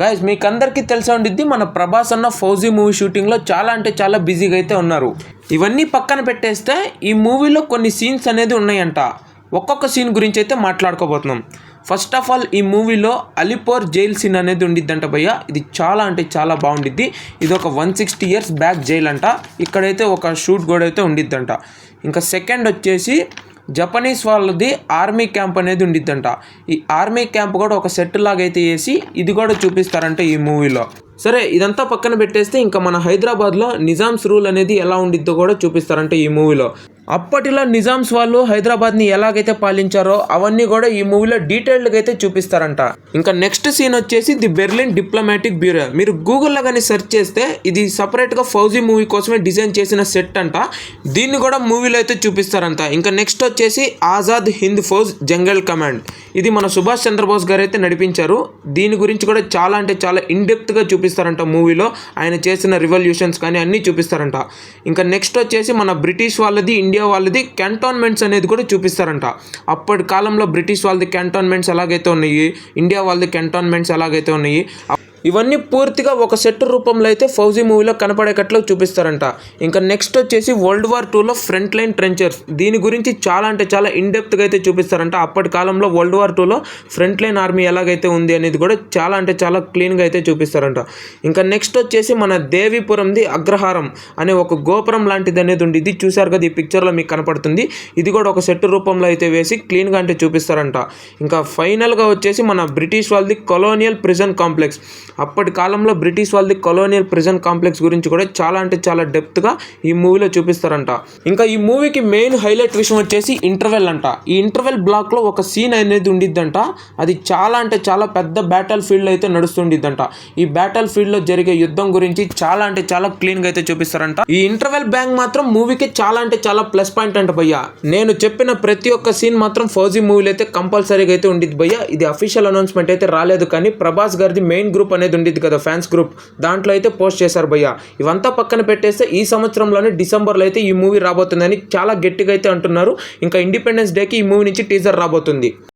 Guys మీకు అందరికీ తెలిసి ఉండిద్ది, మన ప్రభాస్ అన్న ఫౌజీ మూవీ షూటింగ్లో చాలా అంటే చాలా బిజీగా అయితే ఉన్నారు. ఇవన్నీ పక్కన పెట్టేస్తే ఈ మూవీలో కొన్ని సీన్స్ అనేది ఉన్నాయంట. ఒక్కొక్క సీన్ గురించి అయితే మాట్లాడుకోబోతున్నాం. ఫస్ట్ ఆఫ్ ఆల్ ఈ మూవీలో అలీపూర్ జైల్ సీన్ అనేది ఉండిద్దంట భయ్య. ఇది చాలా అంటే చాలా బాగుండిద్ది. ఇది ఒక 160 years బ్యాక్ జైల్ అంట. ఇక్కడైతే ఒక షూట్ కూడా అయితే ఉండిద్దంట. ఇంకా సెకండ్ వచ్చేసి జపనీస్ వాళ్ళది ఆర్మీ క్యాంప్ అనేది ఉండిద్దంట. ఈ ఆర్మీ క్యాంప్ కూడా ఒక సెట్ లాగా అయితే వేసి ఇది కూడా చూపిస్తారంట ఈ మూవీలో. సరే ఇదంతా పక్కన పెట్టేస్తే ఇంకా మన హైదరాబాద్లో నిజామ్స్ రూల్ అనేది ఎలా ఉండిద్దో కూడా చూపిస్తారంట ఈ మూవీలో. అప్పటిలో నిజామ్స్ వాళ్ళు హైదరాబాద్ని ఎలాగైతే పాలించారో అవన్నీ కూడా ఈ మూవీలో డీటెయిల్డ్గా అయితే చూపిస్తారంట. ఇంకా నెక్స్ట్ సీన్ వచ్చేసి ది బెర్లిన్ డిప్లొమాటిక్ బ్యూరో. మీరు గూగుల్లో కానీ సెర్చ్ చేస్తే ఇది సపరేట్గా ఫౌజీ మూవీ కోసమే డిజైన్ చేసిన సెట్ అంట. దీన్ని కూడా మూవీలో అయితే చూపిస్తారంట. ఇంకా నెక్స్ట్ వచ్చేసి ఆజాద్ హింద్ ఫౌజ్ జంగల్ కమాండ్. ఇది మన సుభాష్ చంద్రబోస్ గారు అయితే నడిపించారు. దీని గురించి కూడా చాలా అంటే చాలా ఇన్డెప్త్గా చూపిస్తారంట మూవీలో. ఆయన చేసిన రివల్యూషన్స్ కానీ అన్నీ చూపిస్తారంట. ఇంకా నెక్స్ట్ వచ్చేసి మన బ్రిటిష్ వాళ్ళది ఇండియా వాళ్ళది క్యాంటోన్మెంట్స్ అనేది కూడా చూపిస్తారంట. అప్పటి కాలంలో బ్రిటిష్ వాళ్ళది క్యాంటోన్మెంట్స్ ఎలాగైతే ఉన్నాయి, ఇండియా వాళ్ళది క్యాంటోన్మెంట్స్ ఎలాగైతే ఉన్నాయి, ఇవన్నీ పూర్తిగా ఒక సెట్ రూపంలో అయితే ఫౌజీ మూవీలో కనపడేటట్లు చూపిస్తారంట. ఇంకా నెక్స్ట్ వచ్చేసి World War IIలో ఫ్రంట్ లైన్ ట్రెంచర్స్. దీని గురించి చాలా అంటే చాలా ఇన్డెప్త్గా అయితే చూపిస్తారంట. అప్పటి కాలంలో World War IIలో ఫ్రంట్ లైన్ ఆర్మీ ఎలాగైతే ఉంది అనేది కూడా చాలా అంటే చాలా క్లీన్గా అయితే చూపిస్తారంట. ఇంకా నెక్స్ట్ వచ్చేసి మన దేవీపురంది అగ్రహారం అనే ఒక గోపురం లాంటిది అనేది ఉంది. ఇది చూసారు కదా, ఈ పిక్చర్లో మీకు కనపడుతుంది. ఇది కూడా ఒక సెట్ రూపంలో అయితే వేసి క్లీన్గా అంటే చూపిస్తారంట. ఇంకా ఫైనల్గా వచ్చేసి మన బ్రిటిష్ వాళ్ళది కొలోనియల్ ప్రిజన్ కాంప్లెక్స్. అప్పటి కాలంలో బ్రిటిష్ వాళ్ళది కొలోనియల్ ప్రిజన్ కాంప్లెక్స్ గురించి కూడా చాలా అంటే చాలా డెప్త్గా ఈ మూవీలో చూపిస్తారంట. ఇంకా ఈ మూవీకి మెయిన్ హైలైట్ విషయం వచ్చేసి ఇంటర్వెల్ అంట. ఈ ఇంటర్వెల్ బ్లాక్లో ఒక సీన్ అనేది ఉండిద్దంట. అది చాలా అంటే చాలా పెద్ద బ్యాటిల్ ఫీల్డ్ అయితే నడుస్తుండిద్దంట. ఈ బ్యాటిల్ ఫీల్డ్లో జరిగే యుద్ధం గురించి చాలా అంటే చాలా క్లీన్గా అయితే చూపిస్తారంట. ఈ ఇంటర్వెల్ బ్యాంక్ మాత్రం మూవీకి చాలా అంటే చాలా ప్లస్ పాయింట్ అంట భయ్య. నేను చెప్పిన ప్రతి ఒక్క సీన్ మాత్రం ఫౌజీ మూవీలో అయితే కంపల్సరీగా అయితే ఉండిద్ది భయ్య. ఇది అఫీషియల్ అనౌన్స్మెంట్ అయితే రాలేదు, కానీ ప్రభాస్ గారిది మెయిన్ గ్రూప్ అనేది ఉండిద్ది కదా, ఫ్యాన్స్ గ్రూప్, దాంట్లో అయితే పోస్ట్ చేశారు భయ్య. ఇవంతా పక్కన పెట్టేస్తే ఈ సంవత్సరంలోనే డిసెంబర్లో అయితే ఈ మూవీ రాబోతుందని చాలా గట్టిగా అయితే అంటున్నారు. ఇంకా ఇండిపెండెన్స్ డేకి ఈ మూవీ నుంచి టీజర్ రాబోతుంది.